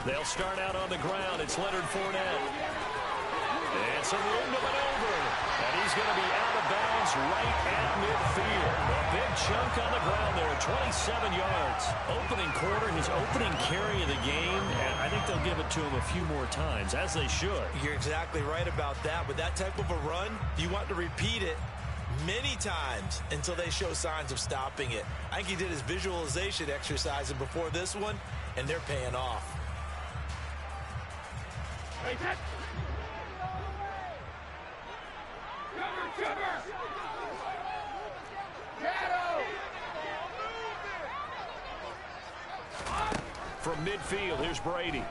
They'll start out on the ground. It's Leonard Fournette. And some room to maneuver. And he's going to be out of bounds right at midfield. A big chunk on the ground there, 27 yards. Opening quarter, his opening carry of the game, and I think they'll give it to him a few more times, as they should. You're exactly right about that. With that type of a run, you want to repeat it many times until they show signs of stopping it. I think he did his visualization exercise before this one, and they're paying off. From midfield, here's Brady.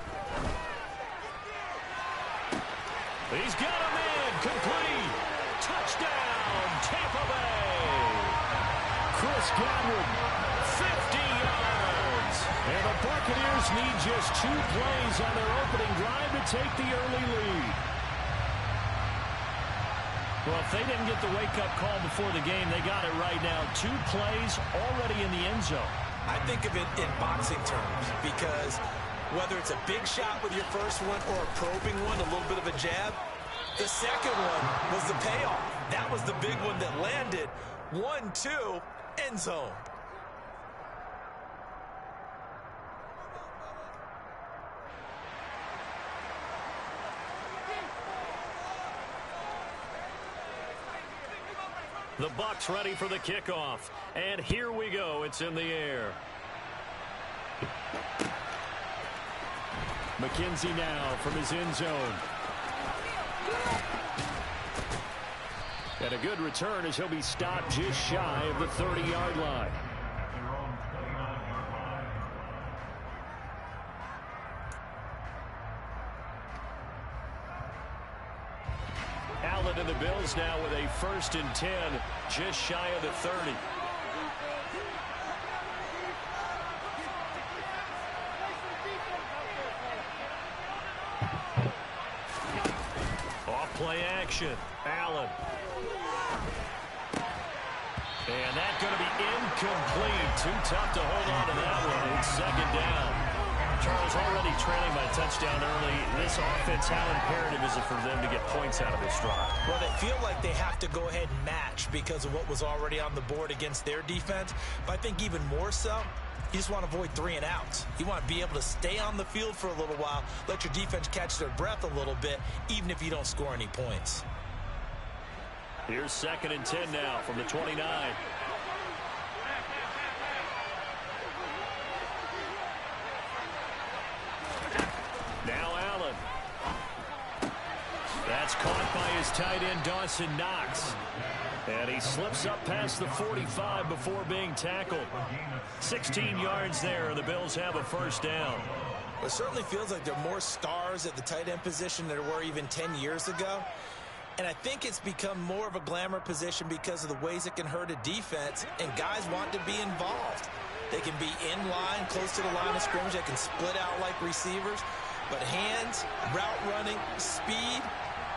He's got him in. Complete. Touchdown, Tampa Bay. Chris Godwin, 50 yards. And the Buccaneers need just 2 plays on their opening drive to take the early lead. Well, if they didn't get the wake-up call before the game, they got it right now. 2 plays already in the end zone. I think of it in boxing terms because whether it's a big shot with your first one or a probing one, a little bit of a jab, the second one was the payoff. That was the big one that landed. 1-2, end zone. The Bucs ready for the kickoff. And here we go. It's in the air. McKenzie now from his end zone. And a good return as he'll be stopped just shy of the 30-yard line. Allen and the Bills now with a 1st and 10, just shy of the 30. Off play action. Allen. And that's going to be incomplete. Too tough to hold on to that one. It's 2nd down. Charles, already trailing by a touchdown early. This offense, how imperative is it for them to get points out of this drive? Well, they feel like they have to go ahead and match because of what was already on the board against their defense. But I think even more so, you just want to avoid 3 and outs. You want to be able to stay on the field for a little while, let your defense catch their breath a little bit, even if you don't score any points. Here's 2nd and 10 now from the 29. Now Allen. That's caught by his tight end, Dawson Knox. And he slips up past the 45 before being tackled. 16 yards there, and the Bills have a 1st down. Well, it certainly feels like there are more stars at the tight end position than there were even 10 years ago. And I think it's become more of a glamour position because of the ways it can hurt a defense, and guys want to be involved. They can be in line, close to the line of scrimmage. They can split out like receivers. But hands, route running, speed,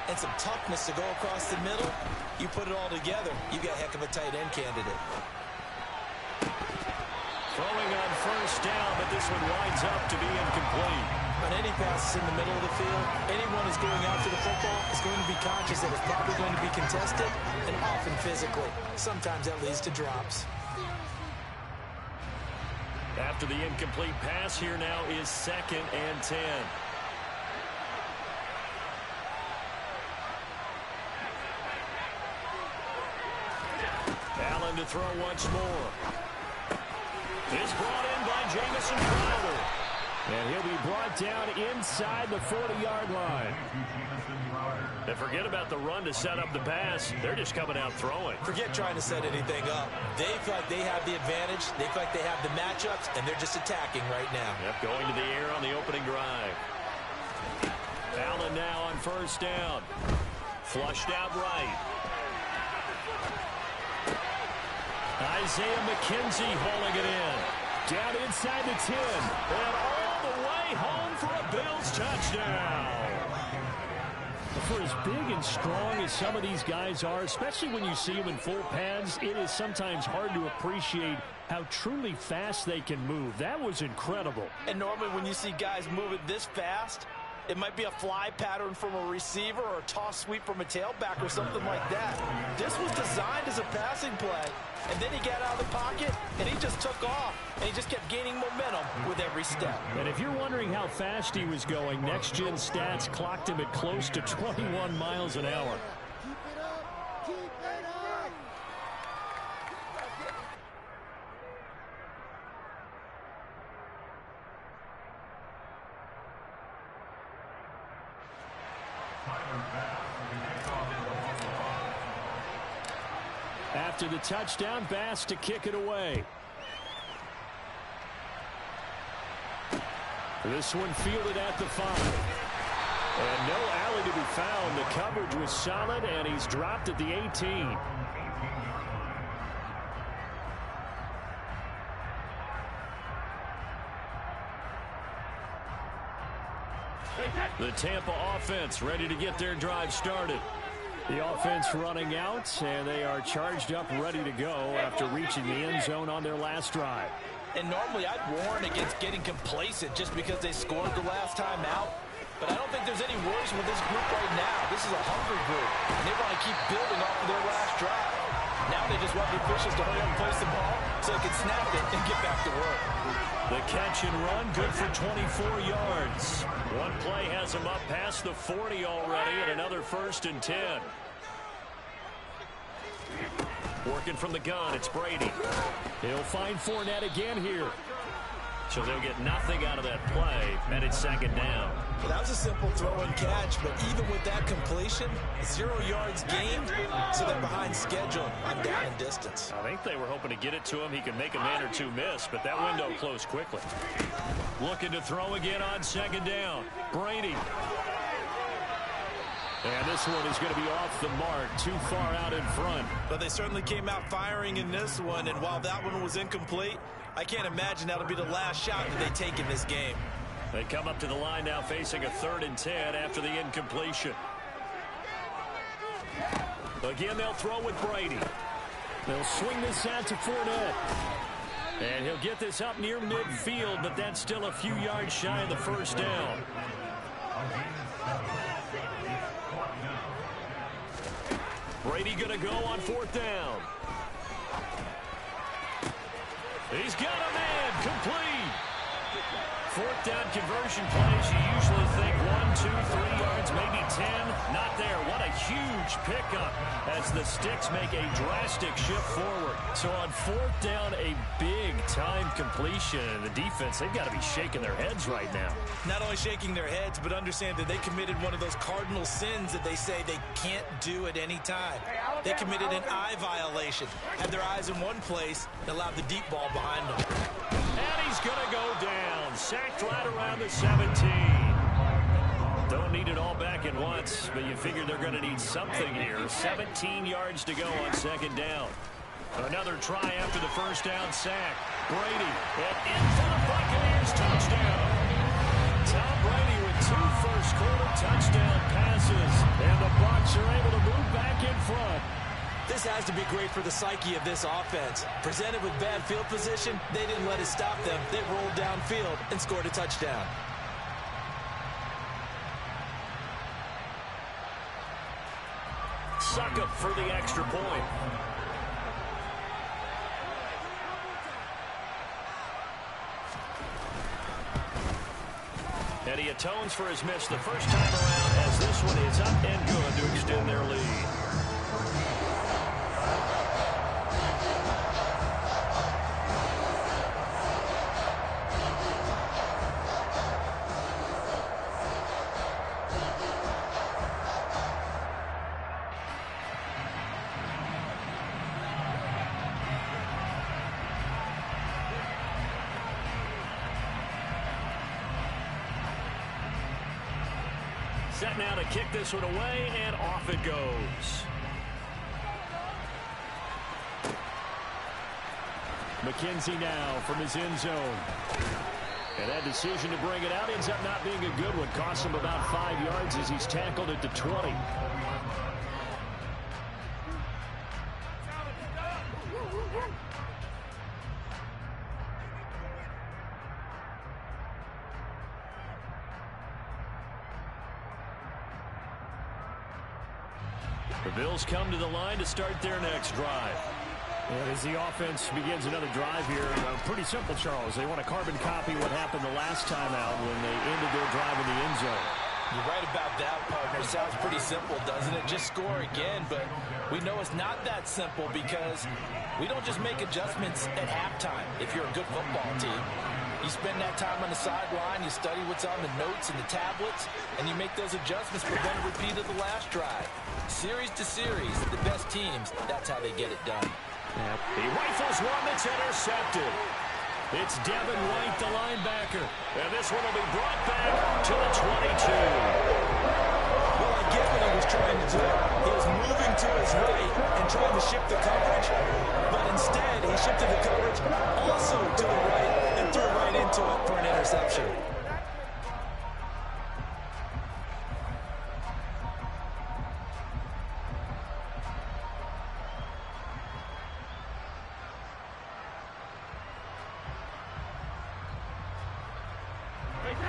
and some toughness to go across the middle, you put it all together, you've got a heck of a tight end candidate. Throwing on 1st down, but this one winds up to be incomplete. On any passes in the middle of the field, anyone who's going after the football is going to be conscious that it's probably going to be contested, and often physically. Sometimes that leads to drops. After the incomplete pass, here now is 2nd and 10. Allen to throw once more. Is brought in by Jamison Crowder. And he'll be brought down inside the 40-yard line. And forget about the run to set up the pass. They're just coming out throwing. Forget trying to set anything up. They feel like they have the advantage. They feel like they have the matchups, and they're just attacking right now. Yep, going to the air on the opening drive. Allen now on 1st down. Flushed out right. Isaiah McKenzie hauling it in. Down inside the 10. And all the way home for a Bills touchdown. for as big and strong as some of these guys are, especially when you see them in full pads, it is sometimes hard to appreciate how truly fast they can move. That was incredible. And normally when you see guys move it this fast, it might be a fly pattern from a receiver or a toss sweep from a tailback or something like that. This was designed as a passing play, and then he got out of the pocket, and he just took off, and he just kept gaining momentum with every step. And if you're wondering how fast he was going, Next Gen Stats clocked him at close to 21 miles an hour. After the touchdown, Bass to kick it away. This one fielded at the 5. And no alley to be found. The coverage was solid, and he's dropped at the 18. The Tampa offense ready to get their drive started. The offense running out, and they are charged up, ready to go after reaching the end zone on their last drive. And normally I'd warn against getting complacent just because they scored the last time out. But I don't think there's any worries with this group right now. This is a hungry group, and they want to keep building off of their last drive. Now they just want the officials to hurry up and place the ball so they can snap it and get back to work. The catch and run, good for 24 yards. One play has him up past the 40 already, and another 1st and 10. Working from the gun, it's Brady. He'll find Fournette again here. So they'll get nothing out of that play, and it's 2nd down. Well, that was a simple throw and catch, but even with that completion, 0 yards gained, so they're behind schedule on down and distance. I think they were hoping to get it to him. He could make a man or two miss, but that window closed quickly. Looking to throw again on 2nd down. Brady. And this one is going to be off the mark, too far out in front. But they certainly came out firing in this one, and while that one was incomplete, I can't imagine that'll be the last shot that they take in this game. They come up to the line now facing a 3rd and 10 after the incompletion. Again, they'll throw with Brady. They'll swing this out to Fournette. And he'll get this up near midfield, but that's still a few yards shy of the 1st down. Brady going to go on 4th down. He's got a man, complete. 4th down conversion plays, you usually think 1, 2, 3 yards, maybe 10. Not there. What a huge pickup as the Sticks make a drastic shift forward. So on 4th down, a big-time completion. And the defense, they've got to be shaking their heads right now. Not only shaking their heads, but understand that they committed one of those cardinal sins that they say they can't do at any time. They committed an eye violation, had their eyes in one place, and allowed the deep ball behind them. And he's going to go down. Sacked right around the 17. Don't need it all back at once, but you figure they're going to need something here. 17 yards to go on 2nd down. Another try after the 1st down sack. Brady, and in for the Buccaneers touchdown. Tom Brady with 2 first-quarter touchdown passes, and the Bucs are able to move back in front. This has to be great for the psyche of this offense. Presented with bad field position, they didn't let it stop them. They rolled downfield and scored a touchdown. Succop for the extra point. And he atones for his miss the first time around as this one is up and good to extend their lead. Set now to kick this one away, and off it goes. McKenzie now from his end zone. And that decision to bring it out ends up not being a good one. Costs him about 5 yards as he's tackled at the 20. The Bills come to the line to start their next drive. And as the offense begins another drive here, pretty simple, Charles. They want to carbon copy what happened the last time out when they ended their drive in the end zone. You're right about that, partner. Sounds pretty simple, doesn't it? Just score again, but we know it's not that simple because we don't just make adjustments at halftime if you're a good football team. You spend that time on the sideline, you study what's on the notes and the tablets, and you make those adjustments, prevent a repeat of the last drive. Series to series, the best teams, that's how they get it done. Yep. He rifles one that's intercepted. It's Devin White, the linebacker. And this one will be brought back to the 22. Well, I get what he was trying to do. He was moving to his right and trying to shift the coverage, but instead he shifted the coverage also to the right and threw right into it for an interception.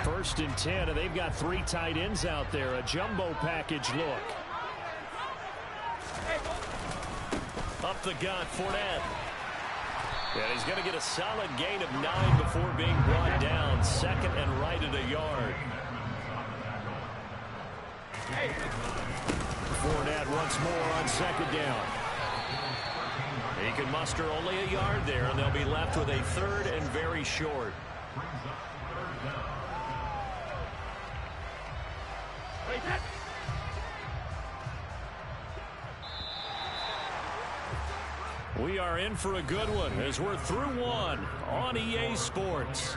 First and 10, and they've got 3 tight ends out there. A jumbo package look. Up the gut, Fournette. And he's going to get a solid gain of 9 before being brought down. Second and right at a yard. Fournette once more on second down. He can muster only a yard there, and they'll be left with a third and very short. We are in for a good one as we're through one on EA Sports.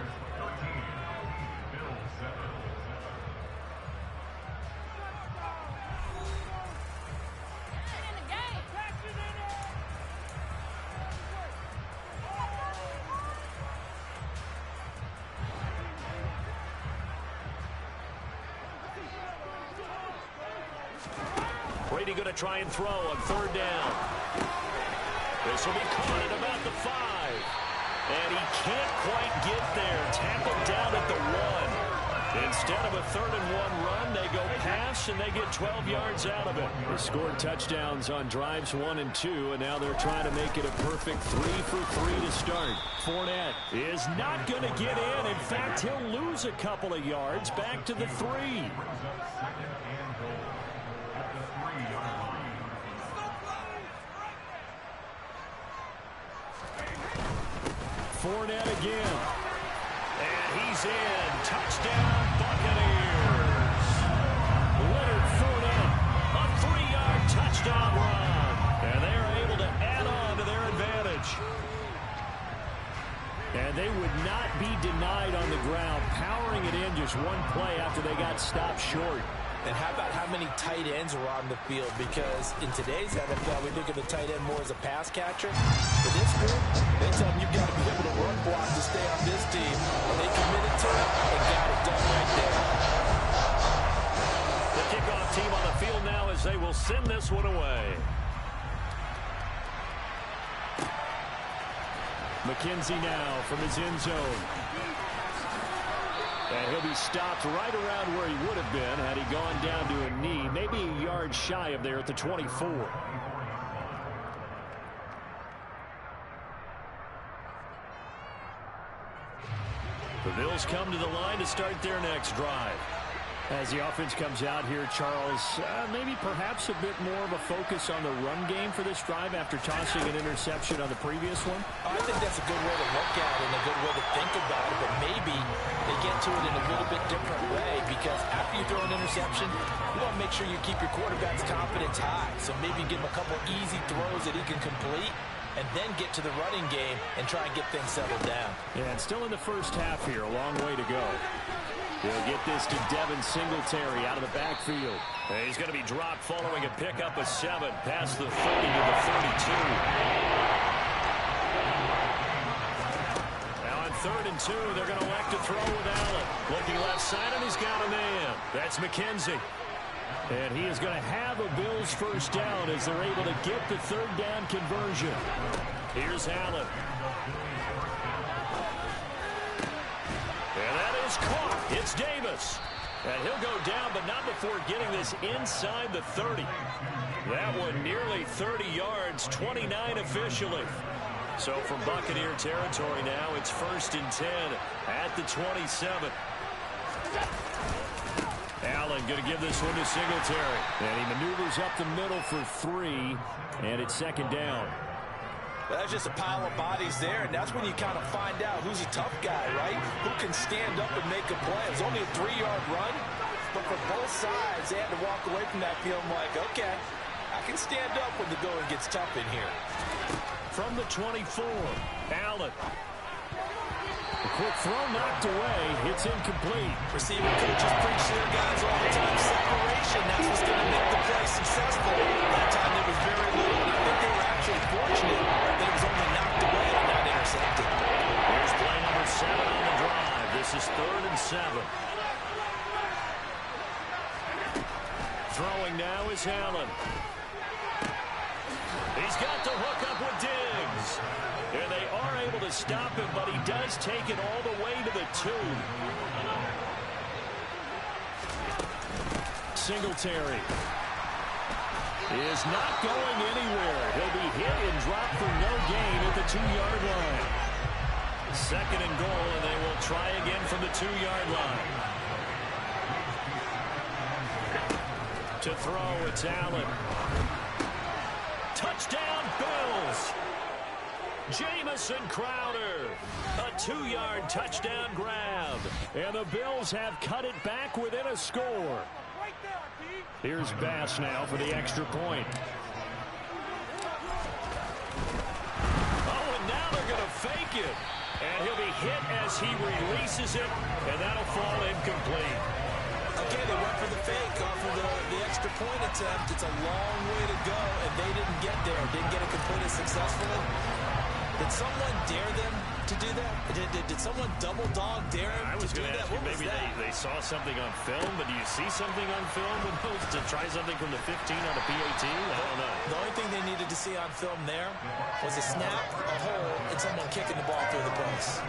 Brady going to try and throw on third down. This will be caught at about the 5. And he can't quite get there. Tackled down at the 1. Instead of a 3rd and 1 run, they go pass, and they get 12 yards out of it. They scored touchdowns on drives 1 and 2, and now they're trying to make it a perfect 3 for 3 to start. Fournette is not going to get in. In fact, he'll lose a couple of yards back to the 3. Fournette again. And he's in. Touchdown, Buccaneers. Leonard Fournette, a 3-yard touchdown run. And they are able to add on to their advantage. And they would not be denied on the ground, powering it in just one play after they got stopped short. And how about how many tight ends were on the field? Because in today's NFL, we think of the tight end more as a pass catcher. For this group, they tell them you've got to be able to run block to stay on this team. And they committed to it and got it done right there. The kickoff team on the field now as they will send this one away. McKenzie now from his end zone. And he'll be stopped right around where he would have been had he gone down to a knee, maybe a yard shy of there at the 24. The Bills come to the line to start their next drive. As the offense comes out here, Charles, maybe perhaps a bit more of a focus on the run game for this drive after tossing an interception on the previous one? I think that's a good way to look at it and a good way to think about it, but maybe they get to it in a little bit different way because after you throw an interception, you want to make sure you keep your quarterback's confidence high. So maybe give him a couple easy throws that he can complete and then get to the running game and try and get things settled down. Yeah, and still in the first half here, a long way to go. He'll get this to Devin Singletary out of the backfield. And he's going to be dropped following a pickup of 7 past the 30 to the 32. Now on 3rd and and 2. They're going to elect to throw with Allen. Looking left side, and he's got a man. That's McKenzie. And he is going to have a Bills first down as they're able to get the third down conversion. Here's Allen. And that is caught. It's Davis. And he'll go down, but not before getting this inside the 30. That one nearly 30 yards, 29 officially. So from Buccaneer territory now, it's 1st and 10 at the 27. Allen going to give this one to Singletary. And he maneuvers up the middle for 3, and it's 2nd down. Well, that's just a pile of bodies there, and that's when you kind of find out who's a tough guy, right? Who can stand up and make a play. It was only a 3-yard run, but for both sides, they had to walk away from that feeling like, okay, I can stand up when the going gets tough in here. From the 24, Allen. A quick throw knocked away. It's incomplete. Receiving coaches preach to their guys all the time. Separation, that's what's going to make the play successful. That time there was very little, and I think they were actually fortunate that it was only knocked away and not intercepted. Here's play number 7 on the drive. This is 3rd and 7. Throwing now is Allen. He's got to hook up with Diggs. And they are able to stop him, but he does take it all the way to the 2. Singletary is not going anywhere. He'll be hit and dropped for no gain at the 2-yard line. 2nd and goal, and they will try again from the 2-yard line. To throw, it's Allen. Touchdown, Bills! Jamison Crowder, a 2-yard touchdown grab. And the Bills have cut it back within a score. Here's Bass now for the extra point. Oh, and now they're going to fake it. And he'll be hit as he releases it, and that'll fall incomplete. Okay, they went for the fake off of the extra point attempt. It's a long way to go, and they didn't get there. Didn't get it completed successfully. Did someone dare them to do that? Did someone double dog dare them I was to do going to that? ask you, maybe they saw something on film, but do you see something on film to try something from the 15 on a PAT? I don't know. The only thing they needed to see on film there was a snap, a hole, and someone kicking the ball through the post.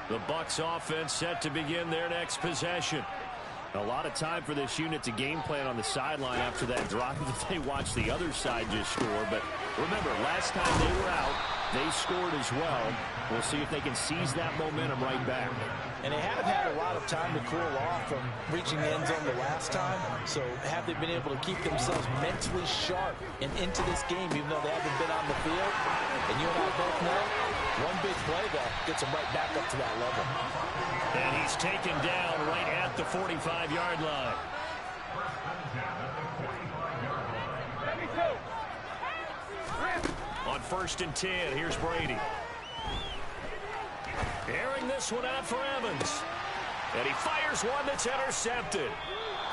The Bucs offense set to begin their next possession. A lot of time for this unit to game plan on the sideline after that drive that they watched the other side just score. But remember, last time they were out, they scored as well. We'll see if they can seize that momentum right back. And they haven't had a lot of time to cool off from reaching the end zone the last time. So have they been able to keep themselves mentally sharp and into this game, even though they haven't been on the field? And you and I both know, one big play, though, gets them right back up to that level. And he's taken down right at the 45-yard line. On 1st and 10, here's Brady. Airing this one out for Evans. And he fires one that's intercepted.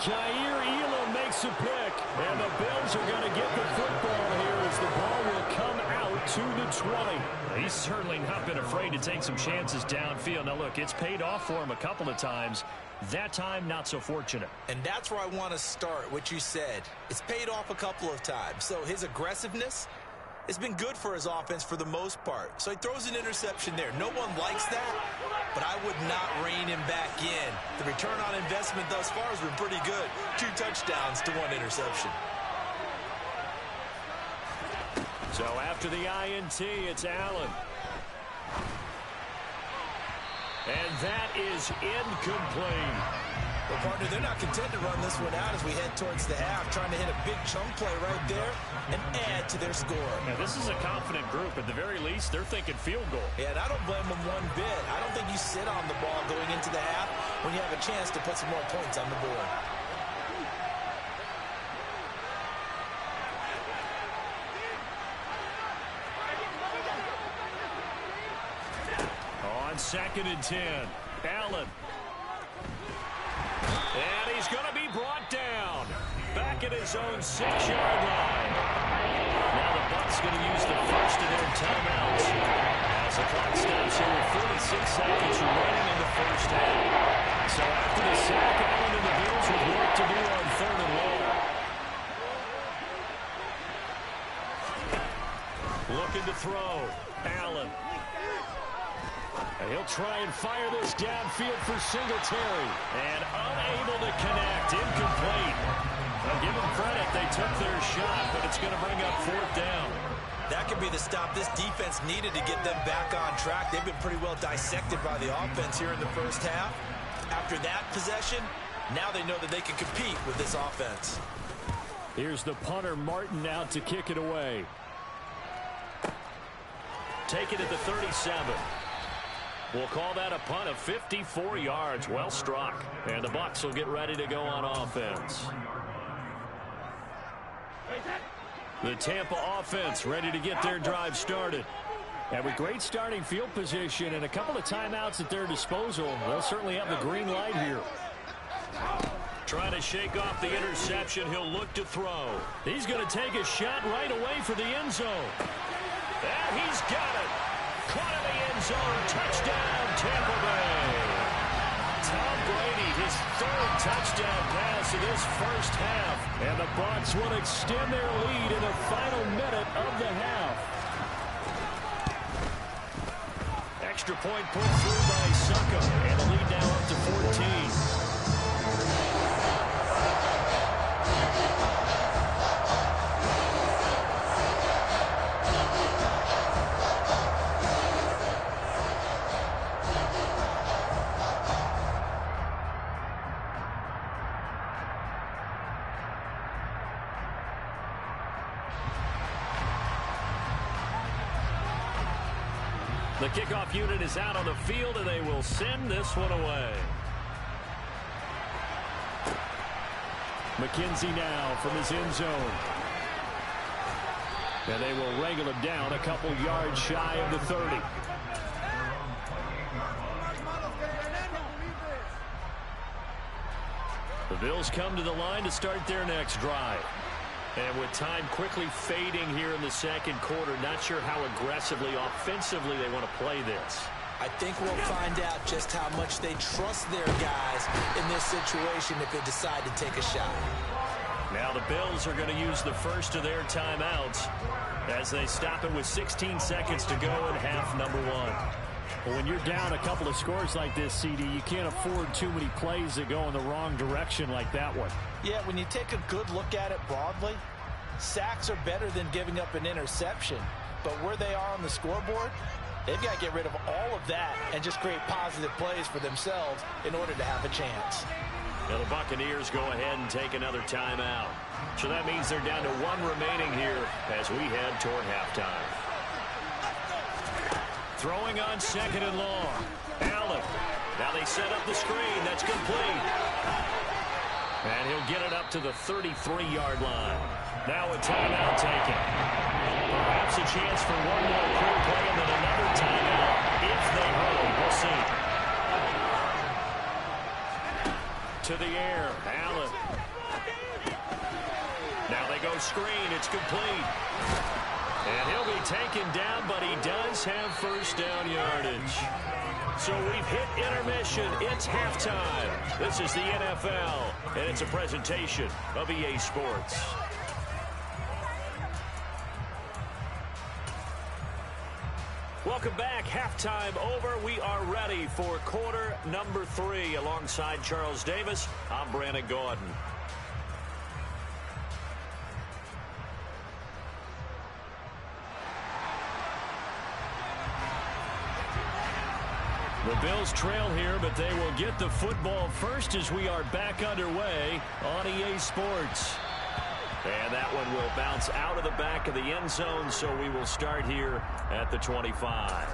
Jair Elam makes a pick. And the Bills are going to get the football here as the ball will come out to the 20. He's certainly not been afraid to take some chances downfield. Now, look, it's paid off for him a couple of times. That time, not so fortunate. And that's where I want to start, what you said. It's paid off a couple of times. So his aggressiveness has been good for his offense for the most part. So he throws an interception there. No one likes that, but I would not rein him back in. The return on investment thus far has been pretty good. 2 touchdowns to 1 interception. So after the INT, it's Allen. And that is incomplete. Well, partner, they're not content to run this one out as we head towards the half, trying to hit a big chunk play right there and add to their score. Now, this is a confident group. At the very least, they're thinking field goal. Yeah, and I don't blame them one bit. I don't think you sit on the ball going into the half when you have a chance to put some more points on the board. On on 2nd and 10. Allen. And he's going to be brought down. Back at his own 6-yard line. Now the Bucs going to use the first of their timeouts as the clock stops here with 46 seconds remaining in the first half. So after the sack, Allen and the Bills with work to do on 3rd and long. Looking to throw. Allen. And he'll try and fire this downfield for Singletary. And unable to connect. Incomplete. I'll give them credit. They took their shot, but it's going to bring up 4th down. That could be the stop this defense needed to get them back on track. They've been pretty well dissected by the offense here in the first half. After that possession, now they know that they can compete with this offense. Here's the punter, Martin, out to kick it away. Take it at the 37. We'll call that a punt of 54 yards. Well struck. And the Bucs will get ready to go on offense. The Tampa offense ready to get their drive started. And with great starting field position and a couple of timeouts at their disposal, they'll certainly have the green light here. Trying to shake off the interception. He'll look to throw. He's going to take a shot right away for the end zone. And he's got it. Caught in the end zone. Touchdown, Tampa Bay. Tom Brady, his 3rd touchdown pass in this first half. And the Bucs will extend their lead in the final minute of the half. Extra point put through by Succop. And the lead now up to 14. The kickoff unit is out on the field, and they will send this one away. McKenzie now from his end zone. And they will wrangle him down a couple yards shy of the 30. The Bills come to the line to start their next drive. And with time quickly fading here in the second quarter, not sure how aggressively, offensively they want to play this. I think we'll find out just how much they trust their guys in this situation if they decide to take a shot. Now the Bills are going to use the first of their timeouts as they stop it with 16 seconds to go in half number 1. Well, when you're down a couple of scores like this, CD, you can't afford too many plays that go in the wrong direction like that one. Yeah, when you take a good look at it broadly, sacks are better than giving up an interception. But where they are on the scoreboard, they've got to get rid of all of that and just create positive plays for themselves in order to have a chance. Now the Buccaneers go ahead and take another timeout. So that means they're down to 1 remaining here as we head toward halftime. Throwing on 2nd and long. Allen. Now they set up the screen. That's complete. And he'll get it up to the 33-yard line. Now a timeout taken. Perhaps a chance for one more quick play and then another timeout if they hurry. We'll see. To the air. Allen. Now they go screen. It's complete. And he'll be taken down, but he does have first down yardage. So we've hit intermission. It's halftime. This is the NFL, and it's a presentation of EA Sports. Welcome back. Halftime over. We are ready for quarter number 3. Alongside Charles Davis, I'm Brandon Gaudin. The Bills trail here, but they will get the football first as we are back underway on EA Sports. And that one will bounce out of the back of the end zone, so we will start here at the 25.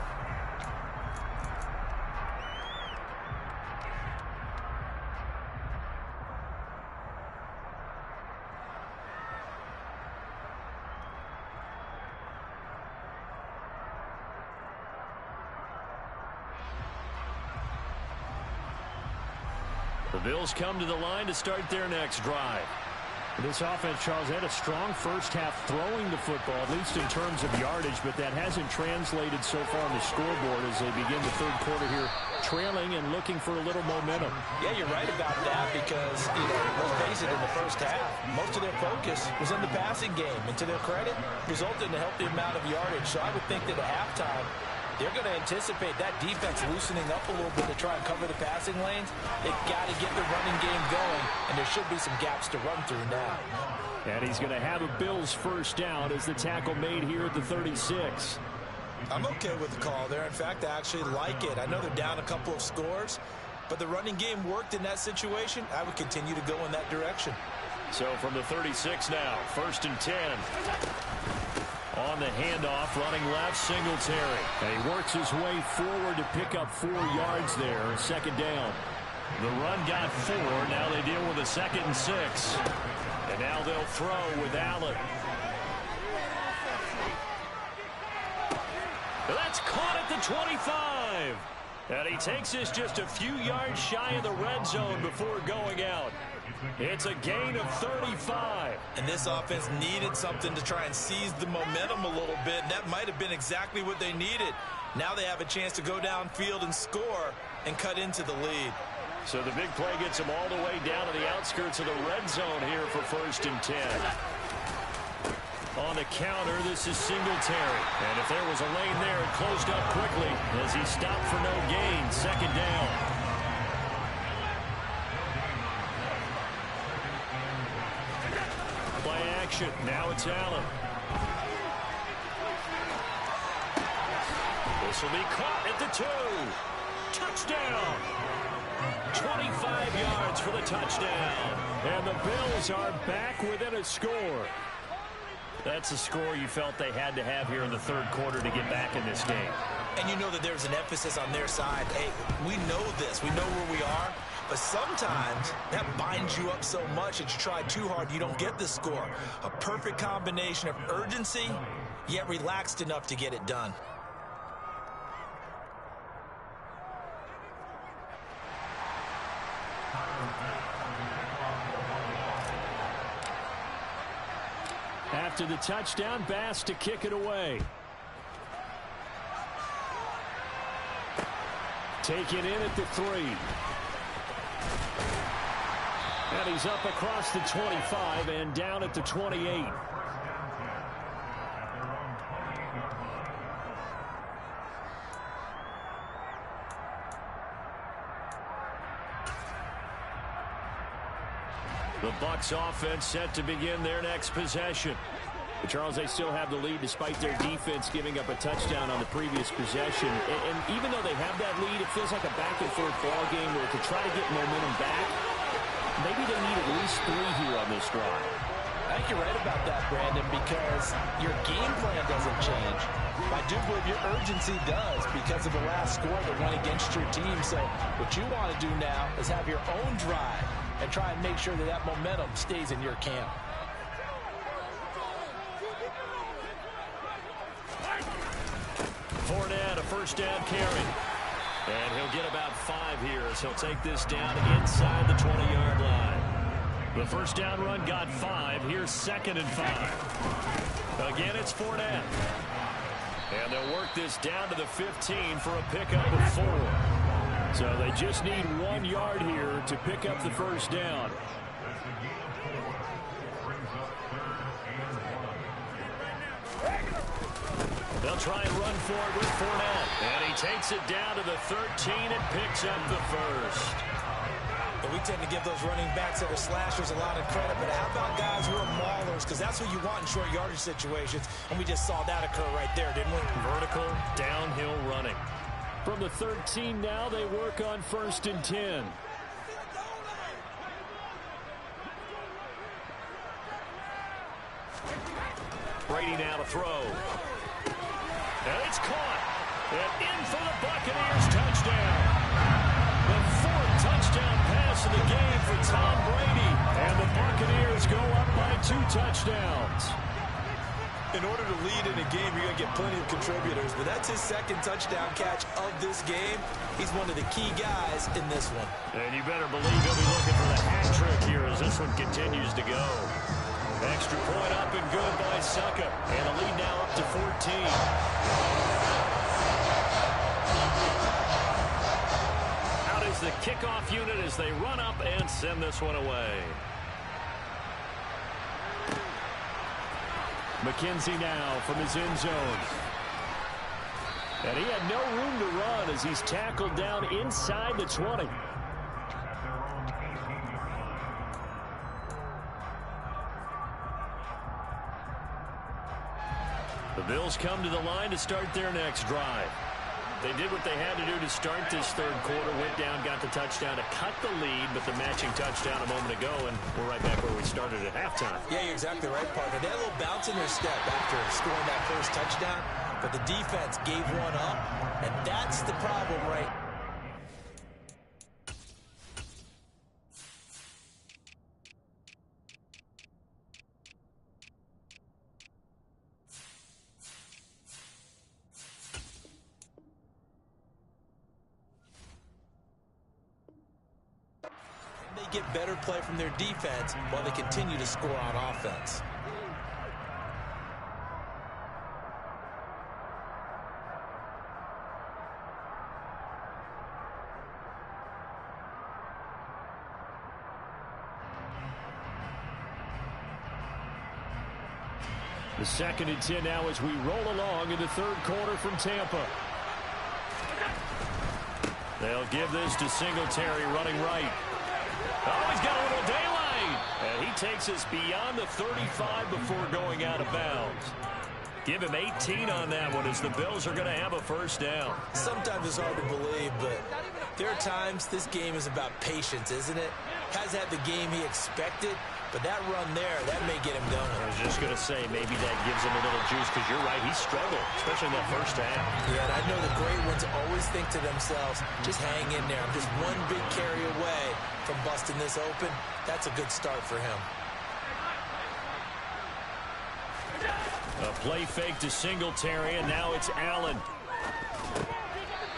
The Bills come to the line to start their next drive. This offense, Charles, had a strong first half throwing the football, at least in terms of yardage, but that hasn't translated so far on the scoreboard as they begin the third quarter here, trailing and looking for a little momentum. Yeah, you're right about that because, let's face it, in the first half, most of their focus was on the passing game. And to their credit, resulted in a healthy amount of yardage. So I would think that at halftime, they're going to anticipate that defense loosening up a little bit to try and cover the passing lanes. They've got to get the running game going, and there should be some gaps to run through now. And he's going to have a Bills first down as the tackle made here at the 36. I'm okay with the call there. In fact, I actually like it. I know they're down a couple of scores, but the running game worked in that situation. I would continue to go in that direction. So from the 36 now, 1st and 10. On the handoff, running left, Singletary. And he works his way forward to pick up 4 yards there, 2nd down. The run got 4. Now they deal with a 2nd and 6. And now they'll throw with Allen. That's caught at the 25. And he takes this just a few yards shy of the red zone before going out. It's a gain of 35. And this offense needed something to try and seize the momentum a little bit. And that might have been exactly what they needed. Now they have a chance to go downfield and score and cut into the lead. So the big play gets them all the way down to the outskirts of the red zone here for 1st and 10. On the counter, this is Singletary. And if there was a lane there, it closed up quickly as he stopped for no gain. 2nd down. Play action. Now it's Allen. This will be caught at the 2. Touchdown. 25 yards for the touchdown. And the Bills are back within a score. That's a score you felt they had to have here in the third quarter to get back in this game. And you know that there's an emphasis on their side. Hey, we know this. We know where we are. But sometimes that binds you up so much that you try too hard, you don't get the score. A perfect combination of urgency, yet relaxed enough to get it done. After the touchdown, Bass to kick it away. Taken in at the 3. And he's up across the 25 and down at the 28. The Bucs offense set to begin their next possession. But Charles, they still have the lead despite their defense giving up a touchdown on the previous possession. And even though they have that lead, it feels like a back-and-forth ball game where to try to get momentum back, maybe they need at least 3 here on this drive. I think you're right about that, Brandon, because your game plan doesn't change. I do believe your urgency does because of the last score that went against your team. So what you want to do now is have your own drive and try and make sure that that momentum stays in your camp. Fournette, a first down carry. And he'll get about 5 here as he'll take this down inside the 20-yard line. The first down run got 5. Here's 2nd and 5. Again, it's Fournette. And they'll work this down to the 15 for a pickup of 4. So they just need 1 yard here to pick up the first down. They'll try and run for it with Fournette. And he takes it down to the 13 and picks up the first. But we tend to give those running backs that are slashers a lot of credit. But how about guys who are maulers? Because that's what you want in short yardage situations. And we just saw that occur right there, didn't we? Vertical, downhill running. From the 13 now, they work on 1st and 10. Brady now to throw. And it's caught. And in for the Buccaneers touchdown. The 4th touchdown pass of the game for Tom Brady. And the Buccaneers go up by 2 touchdowns. In order to lead in a game, you're going to get plenty of contributors, but that's his second touchdown catch of this game. He's one of the key guys in this one. And you better believe he'll be looking for the hat trick here as this one continues to go. Extra point up and good by Succop. And the lead now up to 14. Out is the kickoff unit as they run up and send this one away. McKenzie now from his end zone. And he had no room to run as he's tackled down inside the 20. The Bills come to the line to start their next drive. They did what they had to do to start this third quarter, went down, got the touchdown to cut the lead, but the matching touchdown a moment ago, and we're right back where we started at halftime. Yeah, you're exactly right, partner. They had a little bounce in their step after scoring that first touchdown, but the defense gave one up, and that's the problem, right? Get better play from their defense while they continue to score on offense. The 2nd and 10 now as we roll along in the third quarter from Tampa. They'll give this to Singletary running right. Oh, he's got a little daylight. And he takes us beyond the 35 before going out of bounds. Give him 18 on that one as the Bills are going to have a first down. Sometimes it's hard to believe, but there are times this game is about patience, isn't it? Hasn't had the game he expected, but that run there, that may get him going. I was just going to say, maybe that gives him a little juice because you're right, he struggled, especially in that first half. Yeah, and I know the great ones always think to themselves, just hang in there. I'm just one big carry away from busting this open. That's a good start for him. A play fake to Singletary, and now it's Allen.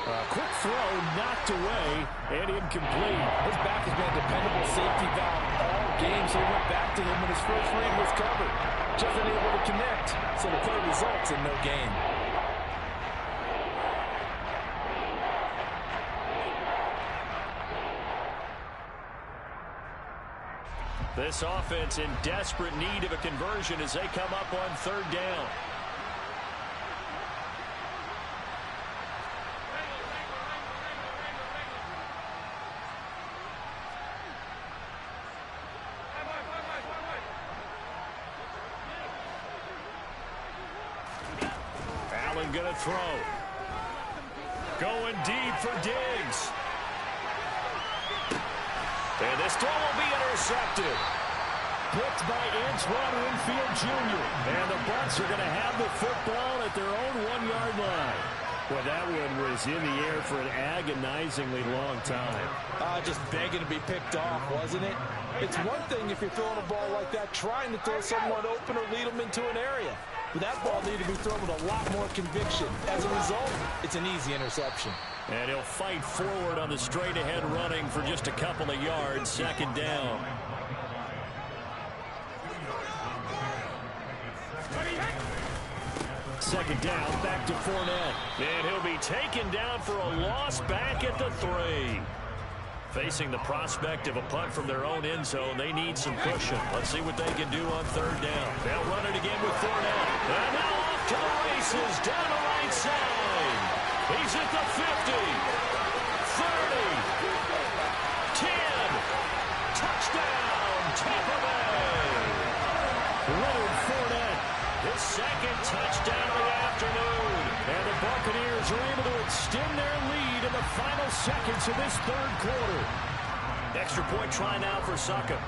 A quick throw knocked away and incomplete. His back has been a dependable safety valve all game, so he went back to him when his first read was covered. Just unable to connect, so the play results in no gain. This offense in desperate need of a conversion as they come up on third down. Allen gonna throw. Going deep for Diggs. And this throw will be intercepted. Picked by Antoine Winfield Jr. And the Bucs are going to have the football at their own 1-yard line. Well, that one was in the air for an agonizingly long time. Just begging to be picked off, wasn't it? It's one thing if you're throwing a ball like that, trying to throw someone open or lead them into an area. But that ball needed to be thrown with a lot more conviction. As a result, it's an easy interception. And he'll fight forward on the straight-ahead running for just a couple of yards. Second down. Second down, back to Fournette. And he'll be taken down for a loss back at the 3. Facing the prospect of a punt from their own end zone, they need some cushion. Let's see what they can do on third down. They'll run it again with Fournette. And now off to the races down the right side. He's at the 50, 30, 10, touchdown, Tampa Bay. Leonard Fournette, his second touchdown of the afternoon. And the Buccaneers are able to extend their lead in the final seconds of this third quarter. Extra point try now for Succop.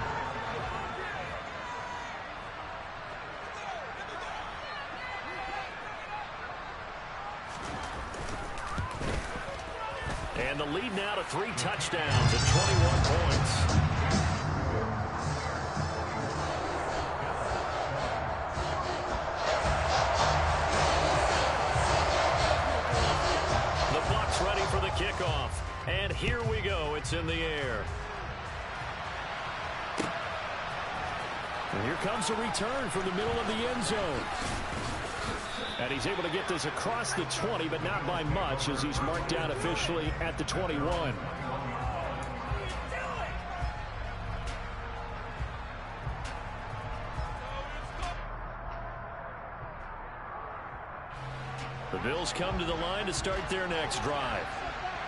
And the lead now to 3 touchdowns at 21 points. And here we go. It's in the air. And here comes a return from the middle of the end zone. And he's able to get this across the 20, but not by much, as he's marked down officially at the 21. The Bills come to the line to start their next drive.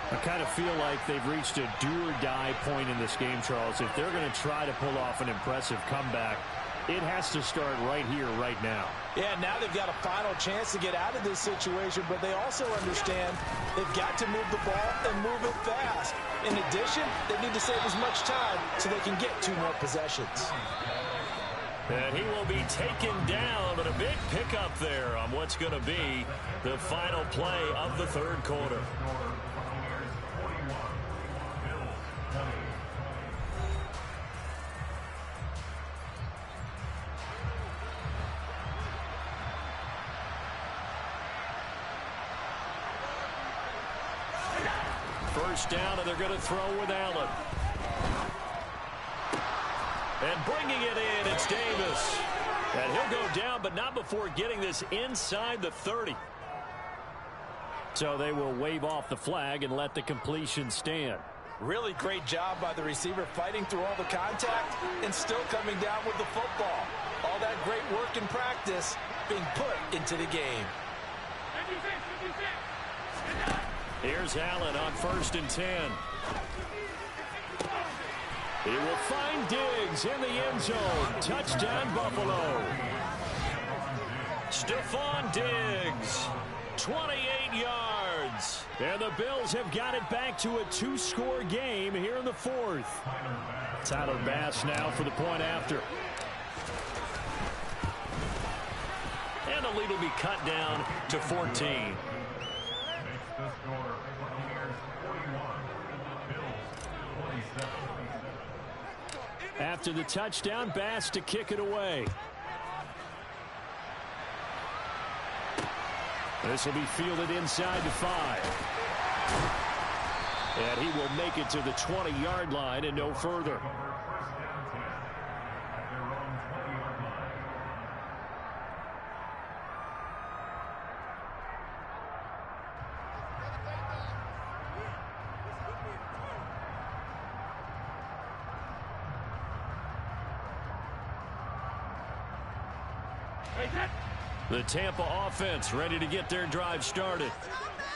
I kind of feel like they've reached a do-or-die point in this game, Charles. If they're going to try to pull off an impressive comeback, it has to start right here, right now. Yeah, now they've got a final chance to get out of this situation, but they also understand they've got to move the ball and move it fast. In addition, they need to save as much time so they can get 2 more possessions. And he will be taken down, but a big pickup there on what's going to be the final play of the third quarter. First down, and they're going to throw with Allen. And bringing it in, it's Davis. And he'll go down, but not before getting this inside the 30. So they will wave off the flag and let the completion stand. Really great job by the receiver fighting through all the contact and still coming down with the football. All that great work in practice being put into the game. Here's Allen on 1st and 10. He will find Diggs in the end zone. Touchdown, Buffalo. Stephon Diggs, 28 yards. And the Bills have got it back to a 2-score game here in the 4th. Tyler Bass now for the point after. And the lead will be cut down to 14. After the touchdown, Bass to kick it away. This will be fielded inside the 5. And he will make it to the 20-yard line and no further. The Tampa offense ready to get their drive started.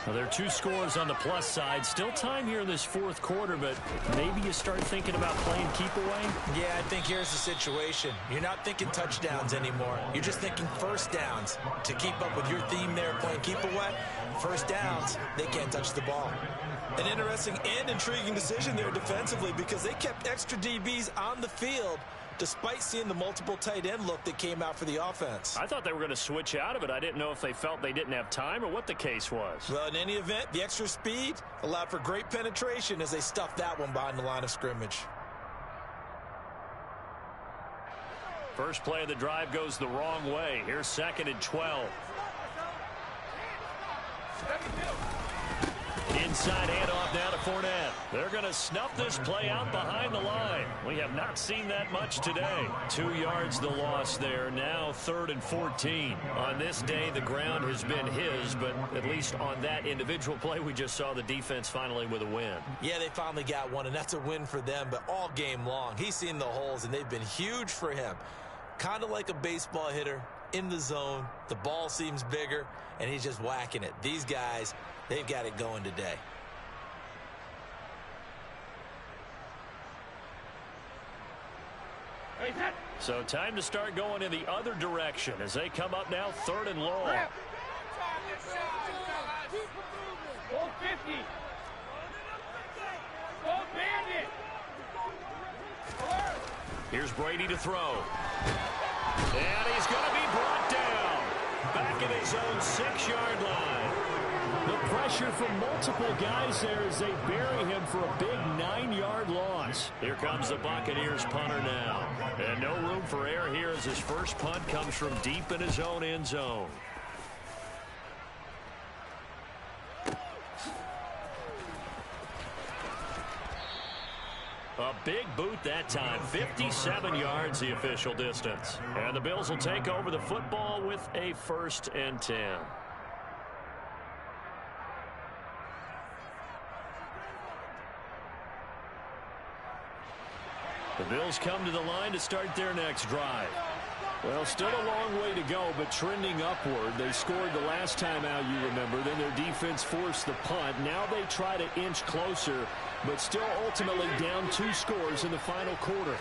Well, there are 2 scores on the plus side. Still time here in this 4th quarter, but maybe you start thinking about playing keep away? Yeah, I think here's the situation. You're not thinking touchdowns anymore. You're just thinking first downs. To keep up with your theme there, playing keep away, first downs, they can't touch the ball. An interesting and intriguing decision there defensively because they kept extra DBs on the field despite seeing the multiple tight end look that came out for the offense. I thought they were going to switch out of it. I didn't know if they felt they didn't have time or what the case was. Well, in any event, the extra speed allowed for great penetration as they stuffed that one behind the line of scrimmage. First play of the drive goes the wrong way. Here's 2nd and 12. Inside handoff down to Fournette. They're going to snuff this play out behind the line. We have not seen that much today. 2 yards the loss there. Now 3rd and 14. On this day, the ground has been his, but at least on that individual play, we just saw the defense finally with a win. Yeah, they finally got one, and that's a win for them, but all game long, he's seen the holes, and they've been huge for him. Kind of like a baseball hitter in the zone. The ball seems bigger, and he's just whacking it. These guys, they've got it going today. So time to start going in the other direction as they come up now 3rd and long. Here's Brady to throw. And he's going to be brought down. Back at his own 6-yard line. The pressure from multiple guys there as they bury him for a big 9-yard loss. Here comes the Buccaneers punter now. And no room for error here as his first punt comes from deep in his own end zone. A big boot that time. 57 yards the official distance. And the Bills will take over the football with a 1st and 10. The Bills come to the line to start their next drive. Well, still a long way to go, but trending upward. They scored the last time out, you remember. Then their defense forced the punt. Now they try to inch closer, but still ultimately down 2 scores in the final quarter.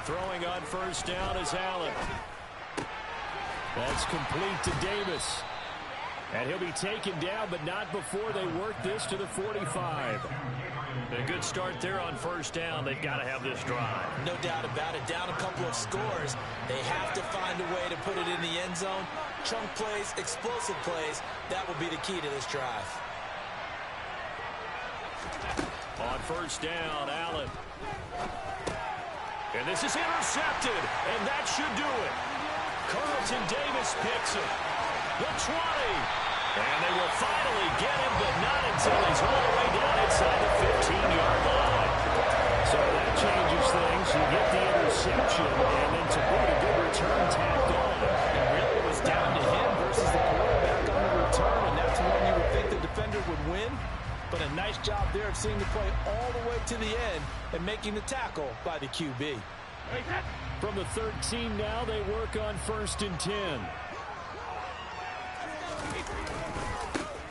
Throwing on 1st down is Allen. That's complete to Davis. And he'll be taken down, but not before they work this to the 45. A good start there on 1st down. They've got to have this drive. No doubt about it. Down a couple of scores. They have to find a way to put it in the end zone. Chunk plays, explosive plays. That will be the key to this drive. On 1st down, Allen. And this is intercepted, and that should do it. Carlton Davis picks it. The 20. And they will finally get him, but not until he's all the way down inside the 15-yard line. So that changes things. You get the interception, and then to boot, a good return tacked on. It really was down to him versus the quarterback on the return, and that's when you would think the defender would win. But a nice job there of seeing the play all the way to the end and making the tackle by the QB. From the 13 now, they work on 1st and 10.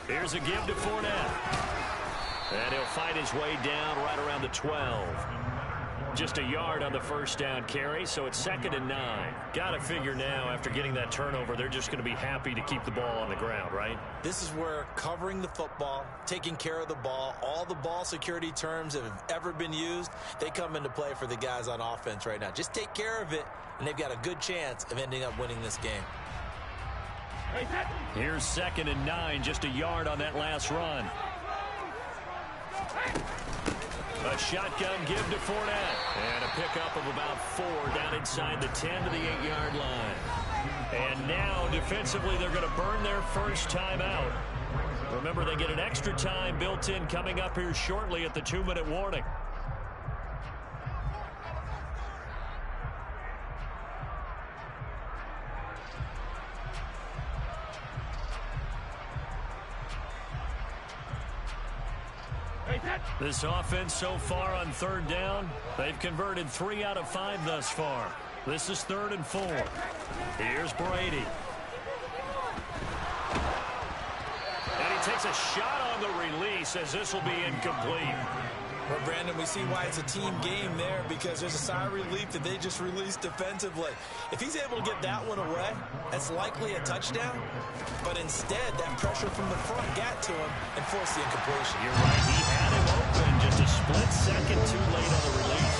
Here's a give to Fournette. And he'll fight his way down right around the 12. Just a yard on the 1st down carry, so it's 2nd and 9. Got to figure now, after getting that turnover, they're just going to be happy to keep the ball on the ground, right? This is where covering the football, taking care of the ball, all the ball security terms that have ever been used, they come into play for the guys on offense right now. Just take care of it, and they've got a good chance of ending up winning this game. Here's 2nd and 9, just a yard on that last run. A shotgun give to Fournette. And a pickup of about 4 down inside the 10 to the 8-yard line. And now, defensively, they're going to burn their 1st time out. Remember, they get an extra time built in coming up here shortly at the 2-minute warning. This offense so far on 3rd down, they've converted 3 out of 5 thus far. This is 3rd and 4. Here's Brady. And he takes a shot on the release as this will be incomplete. Well, Brandon, we see why it's a team game there, because there's a sigh of relief that they just released defensively. If he's able to get that one away, that's likely a touchdown. But instead, that pressure from the front got to him and forced the incompletion. You're right. He had him open, just a split second too late on the release.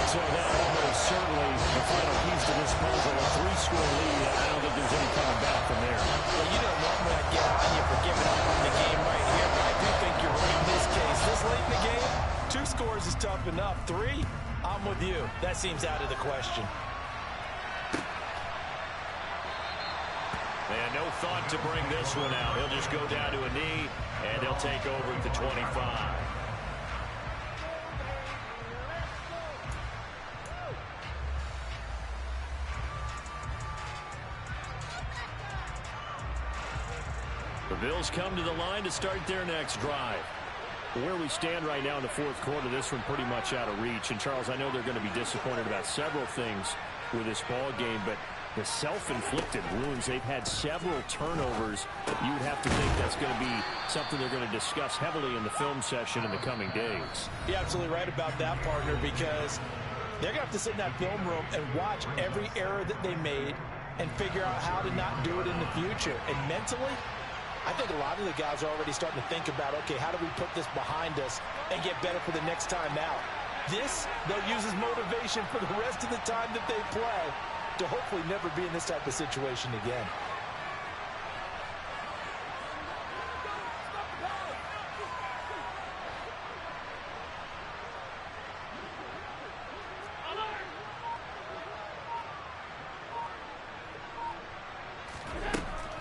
So that almost certainly the final piece to this puzzle. A 3-score lead. I don't think there's any coming back from there. Well, you don't normally get on you for giving up on the game right here, but I do think you're right in this case. This late in the game, 2 scores is tough enough. 3, I'm with you. That seems out of the question. And no thought to bring this one out. He'll just go down to a knee, and they'll take over at the 25. The Bills come to the line to start their next drive. Where we stand right now in the 4th quarter, this one pretty much out of reach. And, Charles, I know they're going to be disappointed about several things with this ball game, but the self-inflicted wounds, they've had several turnovers. You would have to think that's going to be something they're going to discuss heavily in the film session in the coming days. You're absolutely right about that, partner, because they're going to have to sit in that film room and watch every error that they made and figure out how to not do it in the future. And mentally, I think a lot of the guys are already starting to think about, okay, how do we put this behind us and get better for the next time out? This, they'll use as motivation for the rest of the time that they play to hopefully never be in this type of situation again.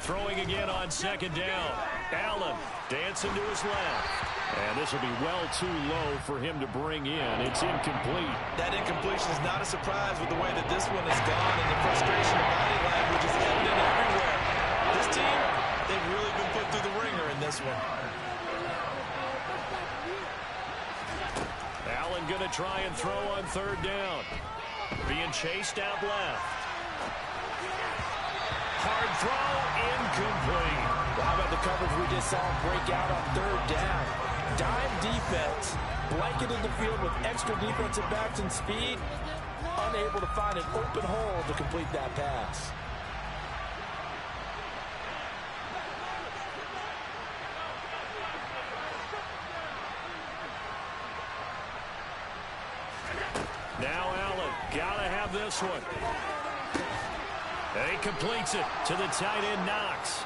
Throwing again on 2nd down. Allen dancing to his left. And this will be well too low for him to bring in. It's incomplete. That incompletion is not a surprise with the way that this one has gone, and the frustration of body language is evident everywhere. This team, they've really been put through the ringer in this one. Allen going to try and throw on third down. Being chased out left. Hard throw, incomplete. Well, how about the coverage we just saw break out on third down? Dime defense, blanketed the field with extra defensive backs and speed, unable to find an open hole to complete that pass. Now Allen, gotta have this one. And he completes it to the tight end Knox.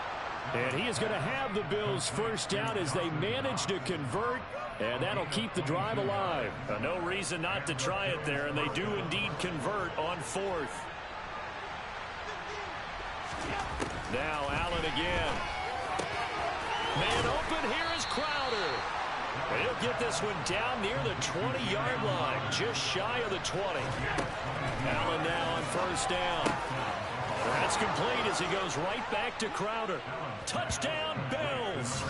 And he is going to have the Bills first down as they manage to convert, and that'll keep the drive alive. No reason not to try it there, and they do indeed convert on fourth. Now Allen again. Man open, here is Crowder. He'll get this one down near the 20-yard line, just shy of the 20. Allen now on first down. That's complete as he goes right back to Crowder. Touchdown, Bills.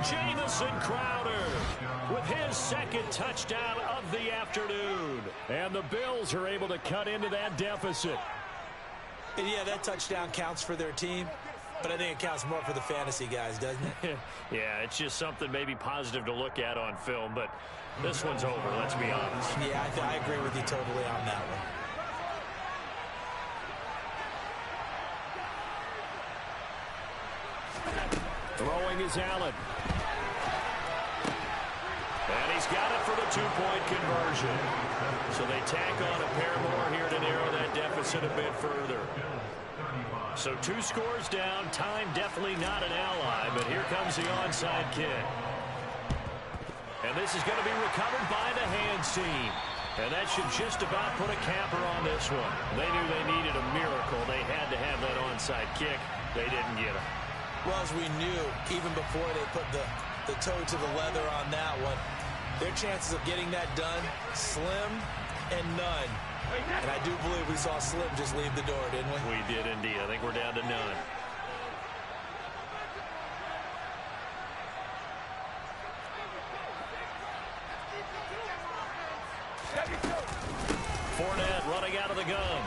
Jamison Crowder with his second touchdown of the afternoon. And the Bills are able to cut into that deficit. And yeah, that touchdown counts for their team, but I think it counts more for the fantasy guys, doesn't it? Yeah, it's just something maybe positive to look at on film, but this one's over, let's be honest. Yeah, I agree with you totally on that one. Throwing is Allen. And he's got it for the two-point conversion. So they tack on a pair more here to narrow that deficit a bit further. So 2 scores down. Time definitely not an ally, but here comes the onside kick. And this is going to be recovered by the hands team. And that should just about put a capper on this one. They knew they needed a miracle. They had to have that onside kick. They didn't get it. Well, as we knew, even before they put the toe to the leather on that one, their chances of getting that done, slim and none. And I do believe we saw Slim just leave the door, didn't we? We did indeed. I think we're down to none. Fournette running out of the gun.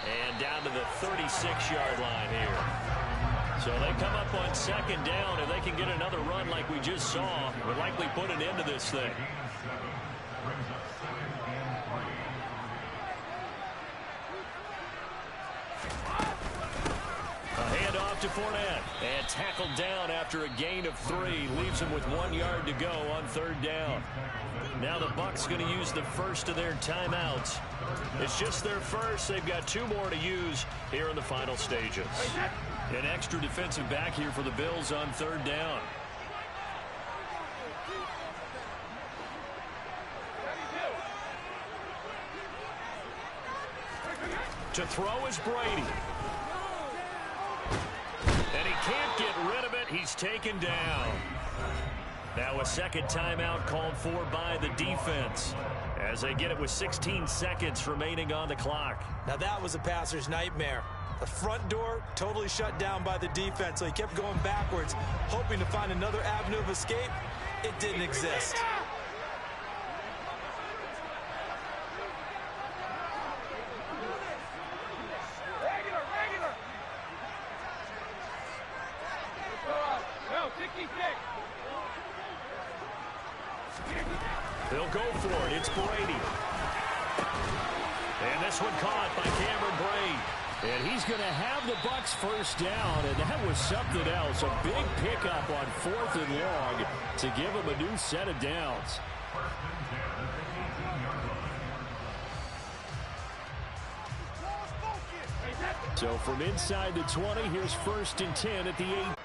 And down to the 36-yard line here. So they come up on second down, and they can get another run like we just saw. Would likely put an end to this thing. A handoff to Fournette. And tackled down after a gain of 3. Leaves him with 1 yard to go on third down. Now the Bucs going to use the first of their timeouts. It's just their first. They've got 2 more to use here in the final stages. An extra defensive back here for the Bills on third down. To throw is Brady. And he can't get rid of it. He's taken down. Now a second timeout called for by the defense as they get it with 16 seconds remaining on the clock. Now that was a passer's nightmare. The front door totally shut down by the defense, so he kept going backwards, hoping to find another avenue of escape. It didn't exist. They'll go for it. It's Brady. And this one caught by Cameron Brate. And he's going to have the Bucs first down, and that was something else. A big pickup on 4th and long to give him a new set of downs. So from inside the 20, here's 1st and 10 at the 8.